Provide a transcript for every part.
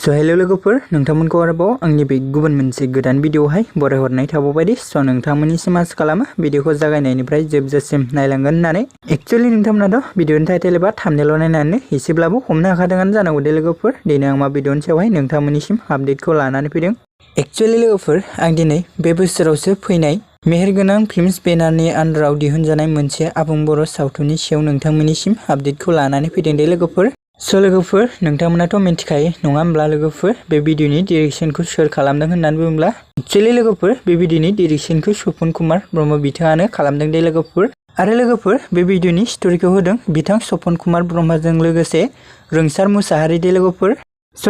Hello लोगोफोर नोंथांमोनखौ आरोबाव आंनि बे गुबुन मोनसे गोदान भिडिअहाय बरायहरनाय थाबावबायदि नोंथांमोननिसिम आसा खालामो भिडिअखौ जागायनायनिफ्राय जोबजासिम नायलांगोन होननानै एक्चुअली नोंथांमोनाथ' भिडिअनि टाइटेल एबा थाम्बनेइल नायनानै एसेब्लाबो हमनो हाखादोंआनो जानांगौ दे लोगोफोर दिनै आं मा भिडिअनि सायावहाय नोंथांमोननिसिम आपडेटखौ लानानै फैदों। एक्चुअली लोगोफोर आं दिनै बे बोसोरावसो फैनाय मेहेरगोनां फिल्म्स बेनारनि आन्दाराव दिहुनजानाय मोनसे आबुं बर' सावथुननि सायाव नोंथांमोननिसिम आपडेटखौ लानानै फैदों दे लोगोफोर। लोगोफोर नोंथांमोनाथ' मिन्थिखायो नङा होमब्ला लोगोफोर बे भिडिअनि डिरेक्शनखौ सोर खालामदों होननानै बुङोब्ला एक्चुअली लोगोफोर बे भिडिअनि डिरेक्शनखौ सपन कुमार ब्रह्म बिथाङानो खालामदों दे लोगोफोर। आरो लोगोफोर बे भिडिअनि स्ट'रिखौ होदों बिथां सपन कुमार ब्रह्मजों लोगोसे रोंसार मुसाहारि दे लोगोफोर।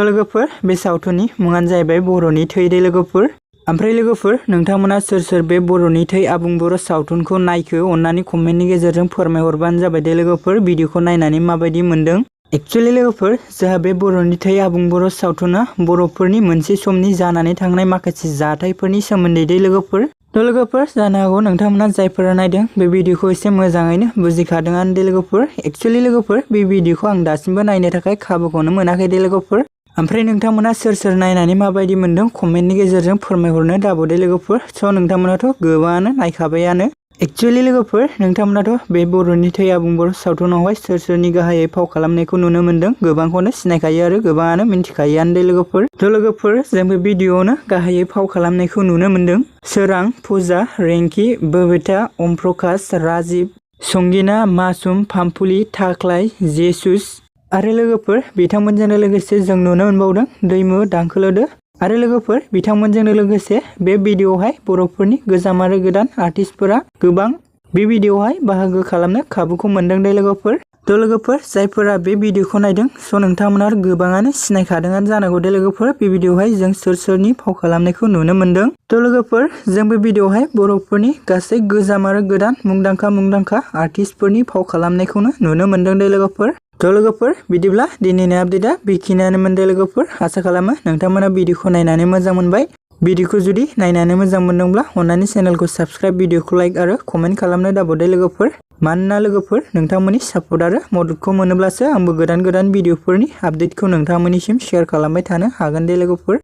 लोगोफोर बे सावथुननि मुङानो जाहैबाय बर'नि थै दे लोगोफोर। ओमफ्राय लोगोफोर नोंथांमोना सोर बे बर'नि थै आबुं बर' सावथुनखौ नायखो अननानै कमेन्टनि गेजेरजों फोरमायहरबानो जाबाय दे लोगोफोर भिडिअखौ नायनानै माबायदि मोनदों। एक्चुअली लोगोफोर जोंहा बे बर'नि थै आबुं बर' सावथुना बर'फोरनि मोनसे समनि जानानै थांनाय माखासे जाथायफोरनि सोमोन्दै दे लोगोफोर। लोगोफोर जानो हागौ नोंथांमोना जायफोरा नायदों बे भिडिअखौ एसे मोजाङैनो बुजिखादोंआनो दे लोगोफोर। एक्चुअली लोगोफोर बे भिडिअखौ आं दासिमबो नायनो थाखाय खाबुखौनो मोनाखै दे लोगोफोर। ओमफ्राय नोंथांमोना सोर नायनानै माबायदि मोनदों कमेन्टनि गेजेरजों फोरमायहरनो दाबावदे लोगोफोर। नोंथांमोनाथ' गोबाङानो नायखाबायानो। एक्चुअली लोगोफोर नोंथांमोनाथ' बे बर'नि थै आबुं बर' सावथुनावहाय सोरनि गाहायै फाव खालामनायखौ नुनो मोनदों गोबांखौनो सिनायखायो आरो गोबाङानो मिन्थिखायोआनो दे लोगोफोर। लोगोफोर जों बे भिडिअआवनो गाहायै फाव खालामनायखौ नुनो मोनदों सोरां, फुजा, रेंकि, बबिता, अम प्रकाश, राजिब, संगिना, मासुम, पामपुली, थाख्लाय, जेसुस आरो लोगोफोर बिथांमोनजोंनो लोगोसे जों नुनो मोनबावदों दैमु दांखोलोदो आरो लोगोफोर बिथांमोनजोंनो लोगोसे बे भिडिअआवहाय बर'फोरनि गोजाम आरो गोदान आर्टिस्टफोरा गोबां बे भिडिअआवहाय बाहागो खालामनो खाबुखौ मोनदों दे लोगोफोर। लोगोफोर जायफोरा बे भिडिअखौ नायदों नोंथांमोना गोबाङानो सिनायखादोंआनो जानांगौ दे लोगोफोर बे भिडिअआवहाय जों सोरनि फाव खालामनायखौ नुनो मोनदों। लोगोफोर जों बे भिडिअआवहाय बर'फोरनि गासै गोजाम आरो गोदान मुंदांखा आर्टिस्टफोरनि फाव खालामनायखौनो नुनो मोनदों दे लोगोफोर। लोगोफोर बिदिब्ला दिनैनि आपडेटआ बेखिनियानोमोन दे लोगोफोर। आसा खालामो नोंथांमोना भिडिअखौ नायनानै मोजां मोनबाय। भिडिअखौ जुदि नायनानै मोजां मोनदोंब्ला अननानै चेनेलखौ साबस्क्राइब भिडिअखौ लाइक आरो कमेन्ट खालामनो दाबावदे लोगोफोर। मानोना लोगोफोर नोंथांमोननि सापर्ट आरो मददखौ मोनोब्लासो आंबो गोदान भिडिअफोरनि आपडेटखौ नोंथांमोननिसिम शेयार खालामबाय थानो हागोन दे लोगोफोर।